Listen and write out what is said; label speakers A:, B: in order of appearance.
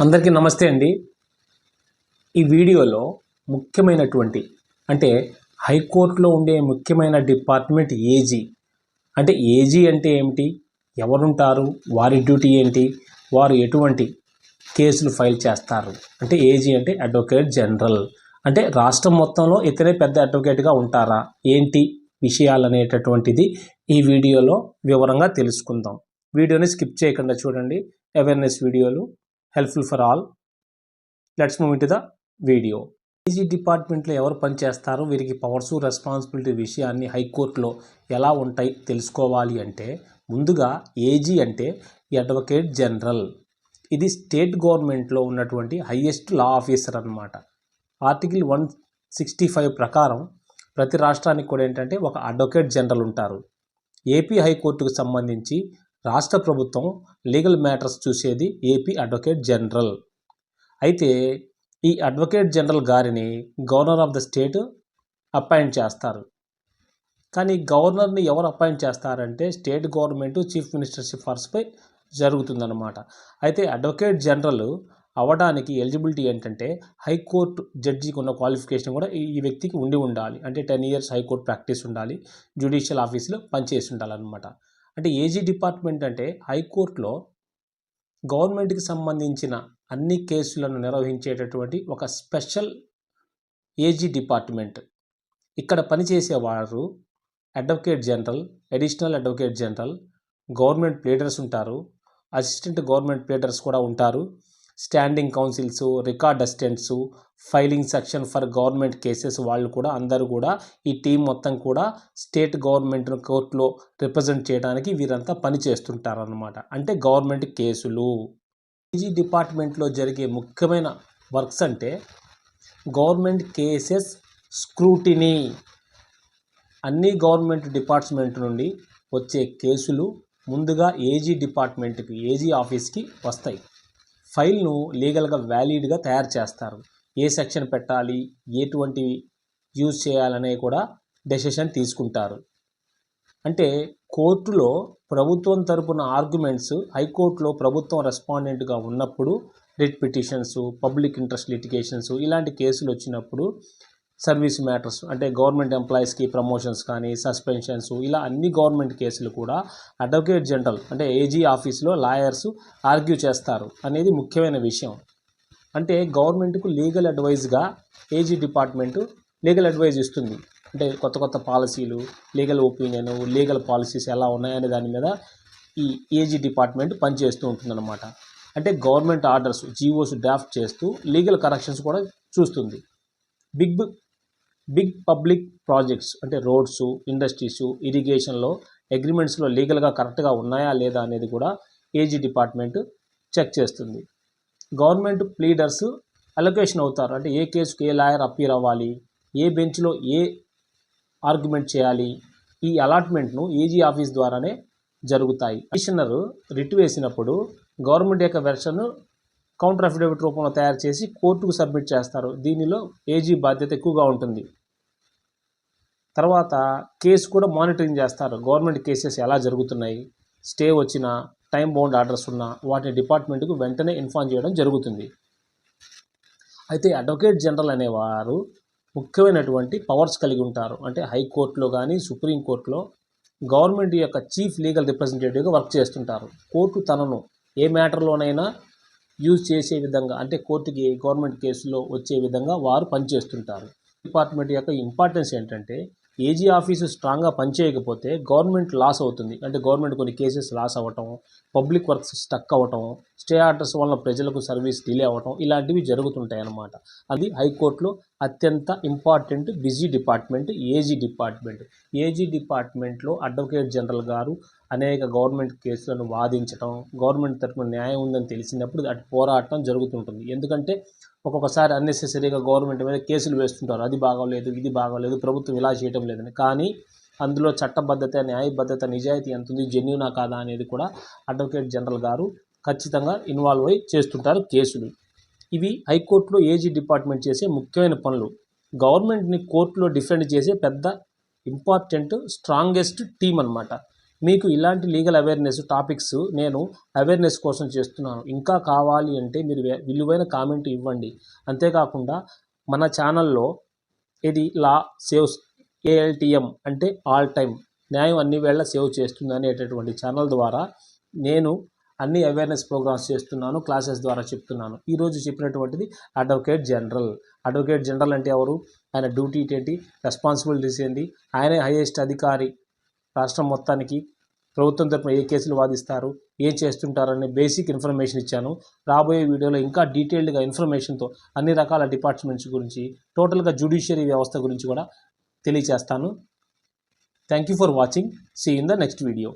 A: అందరికీ నమస్తే అండి. ఈ వీడియోలో ముఖ్యమైనటువంటి అంటే హైకోర్టులో ఉండే ముఖ్యమైన డిపార్ట్మెంట్ ఏజీ. అంటే ఏజీ అంటే ఏమిటి, ఎవరుంటారు, వారి డ్యూటీ ఏంటి, వారు ఎటువంటి కేసులు ఫైల్ చేస్తారు. అంటే ఏజీ అంటే అడ్వకేట్ జనరల్. అంటే రాష్ట్రం మొత్తంలో ఇతనే పెద్ద అడ్వకేట్గా ఉంటారా, ఏంటి విషయాలు అనేటటువంటిది ఈ వీడియోలో వివరంగా తెలుసుకుందాం. వీడియోని స్కిప్ చేయకుండా చూడండి. అవేర్నెస్ వీడియోలు helpful for all. Let's move into the video. AG డిపార్ట్మెంట్లో ఎవరు పనిచేస్తారో, వీరికి పవర్స్ రెస్పాన్సిబిలిటీ విషయాన్ని హైకోర్టులో ఎలా ఉంటాయి తెలుసుకోవాలి అంటే ముందుగా ఏజీ అంటే అడ్వకేట్ జనరల్. ఇది స్టేట్ గవర్నమెంట్లో ఉన్నటువంటి హైయెస్ట్ లా ఆఫీసర్ అన్నమాట. ఆర్టికల్ 165 ప్రకారం ప్రతి రాష్ట్రానికి కూడా ఏంటంటే ఒక అడ్వకేట్ జనరల్ ఉంటారు. ఏపీ హైకోర్టుకు సంబంధించి రాష్ట్ర ప్రభుత్వం లీగల్ మ్యాటర్స్ చూసేది ఏపీ అడ్వకేట్ జనరల్. అయితే ఈ అడ్వకేట్ జనరల్ గారిని governor of the state appoint చేస్తారు. కానీ గవర్నర్ని ఎవరు అపాయింట్ చేస్తారంటే స్టేట్ గవర్నమెంట్ చీఫ్ మినిస్టర్ సిఫార్సుపై జరుగుతుందన్నమాట. అయితే అడ్వకేట్ జనరల్ అవ్వడానికి ఎలిజిబిలిటీ ఏంటంటే హైకోర్టు జడ్జికి ఉన్న క్వాలిఫికేషన్ కూడా ఈ వ్యక్తికి ఉండాలి. అంటే 10 years హైకోర్టు ప్రాక్టీస్ ఉండాలి, జ్యుడిషియల్ ఆఫీస్లో పనిచేసి ఉండాలన్నమాట. అంటే ఏజీ డిపార్ట్మెంట్ అంటే హైకోర్టులో గవర్నమెంట్కి సంబంధించిన అన్ని కేసులను నిర్వహించేటటువంటి ఒక స్పెషల్ ఏజీ డిపార్ట్మెంట్. ఇక్కడ పనిచేసేవారు advocate general, additional advocate general, government pleaders ఉంటారు, అసిస్టెంట్ గవర్నమెంట్ ప్లీడర్స్ కూడా ఉంటారు, standing counsels, record assistants, filing section for government cases వాళ్ళు కూడా అందరూ కూడా ఈ టీం మొత్తం కూడా స్టేట్ గవర్నమెంట్ కోర్టులో రిప్రజెంట్ చేయడానికి వీరంతా పని చేస్తుంటారు అన్నమాట. అంటే గవర్నమెంట్ కేసులు. ఏజీ డిపార్ట్మెంట్లో జరిగే ముఖ్యమైన వర్క్స్ అంటే గవర్నమెంట్ కేసెస్ స్క్రూటినీ. అన్ని గవర్నమెంట్ డిపార్ట్మెంట్ నుండి వచ్చే కేసులు ముందుగా ఏజీ డిపార్ట్మెంట్కి, ఏజీ ఆఫీస్కి వస్తాయి. ఫైల్ను లీగల్గా వ్యాలిడ్గా తయారు చేస్తారు. ఏ సెక్షన్ పెట్టాలి, ఎటువంటి యూజ్ చేయాలనే కూడా డెసిషన్ తీసుకుంటారు. అంటే కోర్టులో ప్రభుత్వం తరపున ఆర్గ్యుమెంట్స్ హైకోర్టులో ప్రభుత్వం రెస్పాండెంట్గా ఉన్నప్పుడు writ petitions, public interest litigations ఇలాంటి కేసులు వచ్చినప్పుడు సర్వీస్ మ్యాటర్స్ అంటే గవర్నమెంట్ ఎంప్లాయీస్కి ప్రమోషన్స్ కానీ, సస్పెన్షన్స్, ఇలా అన్ని గవర్నమెంట్ కేసులు కూడా అడ్వకేట్ జనరల్ అంటే ఏజీ ఆఫీస్లో లాయర్స్ ఆర్గ్యూ చేస్తారు అనేది ముఖ్యమైన విషయం. అంటే గవర్నమెంట్కు లీగల్ అడ్వైజ్గా ఏజీ డిపార్ట్మెంటు లీగల్ అడ్వైజ్ ఇస్తుంది. అంటే కొత్త కొత్త పాలసీలు, లీగల్ ఒపీనియన్, లీగల్ పాలసీస్ ఎలా ఉన్నాయనే దాని మీద ఈ ఏజీ డిపార్ట్మెంట్ పనిచేస్తూ ఉంటుందన్నమాట. అంటే గవర్నమెంట్ ఆర్డర్స్, జీవోస్ డ్రాఫ్ట్ చేస్తూ లీగల్ కరెక్షన్స్ కూడా చూస్తుంది. బిగ్ పబ్లిక్ ప్రాజెక్ట్స్ అంటే రోడ్స్, ఇండస్ట్రీస్, ఇరిగేషన్లో అగ్రిమెంట్స్లో లీగల్గా కరెక్ట్గా ఉన్నాయా లేదా అనేది కూడా ఏజీ డిపార్ట్మెంట్ చెక్ చేస్తుంది. గవర్నమెంట్ ప్లీడర్స్ అలొకేషన్ అవుతారు. అంటే ఏ కేసుకు ఏ లాయర్ అప్పీర్ అవ్వాలి, ఏ బెంచ్లో ఏ ఆర్గ్యుమెంట్ చేయాలి, ఈ అలాట్మెంట్ను ఏజీ ఆఫీస్ ద్వారానే జరుగుతాయి. కమిషనర్ రిట్ వేసినప్పుడు గవర్నమెంట్ యొక్క వెర్షన్ కౌంటర్ అఫిడవిట్ రూపంలో తయారు చేసి కోర్టుకు సబ్మిట్ చేస్తారు. దీనిలో ఏజీ బాధ్యత ఎక్కువగా ఉంటుంది. తర్వాత కేసు కూడా మానిటరింగ్ చేస్తారు. గవర్నమెంట్ కేసెస్ ఎలా జరుగుతున్నాయి, స్టే వచ్చిన, టైం బౌండ్ ఆర్డర్స్ ఉన్న వాటిని డిపార్ట్మెంట్కు వెంటనే ఇన్ఫార్మ్ చేయడం జరుగుతుంది. అయితే అడ్వకేట్ జనరల్ అనేవారు ముఖ్యమైనటువంటి పవర్స్ కలిగి ఉంటారు. అంటే హైకోర్టులో కానీ, సుప్రీంకోర్టులో గవర్నమెంట్ యొక్క చీఫ్ లీగల్ రిప్రజెంటేటివ్గా వర్క్ చేస్తుంటారు. కోర్టు తనను ఏ మ్యాటర్లోనైనా యూజ్ చేసే విధంగా, అంటే కోర్టుకి గవర్నమెంట్ కేసులో వచ్చే విధంగా వారు పనిచేస్తుంటారు. డిపార్ట్మెంట్ యొక్క ఇంపార్టెన్స్ ఏంటంటే ఏజీ ఆఫీసు స్ట్రాంగ్గా పనిచేయకపోతే గవర్నమెంట్ లాస్ అవుతుంది. అంటే గవర్నమెంట్ కొన్ని కేసెస్ లాస్ అవ్వటం, పబ్లిక్ వర్క్స్ స్టక్ అవ్వటం, స్టే ఆర్డర్స్ వల్ల ప్రజలకు సర్వీస్ డిలే అవ్వటం ఇలాంటివి జరుగుతుంటాయి అన్నమాట. అది హైకోర్టులో అత్యంత important busy department AG department. AG డిపార్ట్మెంట్లో అడ్వకేట్ జనరల్ గారు అనేక గవర్నమెంట్ కేసులను వాదించడం, గవర్నమెంట్ తరపున న్యాయం ఉందని తెలిసినప్పుడు అటు పోరాటం జరుగుతుంటుంది. ఎందుకంటే ఒక్కొక్కసారి అన్నెసెసరీగా గవర్నమెంట్ మీద కేసులు వేస్తుంటారు. అది బాగోలేదు, ఇది బాగోలేదు, ప్రభుత్వం ఇలా చేయటం లేదని. కానీ అందులో చట్టబద్ధత, న్యాయబద్ధత, నిజాయితీ ఎంత ఉంది, జెన్యూనా కాదా అనేది కూడా అడ్వకేట్ జనరల్ గారు ఖచ్చితంగా ఇన్వాల్వ్ అయి చేస్తుంటారు కేసులు. ఇవి హైకోర్టులో ఏజీ డిపార్ట్మెంట్ చేసే ముఖ్యమైన పనులు. గవర్నమెంట్ని కోర్టులో డిఫెండ్ చేసే పెద్ద ఇంపార్టెంట్ స్ట్రాంగెస్ట్ టీం అన్నమాట. మీకు ఇలాంటి లీగల్ అవేర్నెస్ టాపిక్స్ నేను అవేర్నెస్ కోసం చేస్తున్నాను. ఇంకా కావాలి అంటే మీరు విలువైన కామెంట్ ఇవ్వండి. అంతేకాకుండా మన ఛానల్లో ఇది లా సేవ్స్ ALTM అంటే ఆల్ టైమ్ న్యాయం అన్ని వేళ సేవ్ చేస్తుంది అనేటటువంటి ఛానల్ ద్వారా నేను అన్ని అవేర్నెస్ ప్రోగ్రామ్స్ చేస్తున్నాను, క్లాసెస్ ద్వారా చెప్తున్నాను. ఈరోజు చెప్పినటువంటిది అడ్వకేట్ జనరల్. అడ్వకేట్ జనరల్ అంటే ఎవరు, ఆయన డ్యూటీ ఏంటి, రెస్పాన్సిబిలిటీస్ ఏంటి, ఆయనే హైయెస్ట్ అధికారి రాష్ట్రం మొత్తానికి. ప్రభుత్వం తరపున ఏ కేసులు వాదిస్తారు, ఏం చేస్తుంటారనే బేసిక్ ఇన్ఫర్మేషన్ ఇచ్చాను. రాబోయే వీడియోలో ఇంకా డీటెయిల్డ్గా ఇన్ఫర్మేషన్తో అన్ని రకాల డిపార్ట్మెంట్స్ గురించి, టోటల్గా జ్యుడిషియరీ వ్యవస్థ గురించి కూడా తెలియచేస్తాను. Thank you for watching. See in the next video.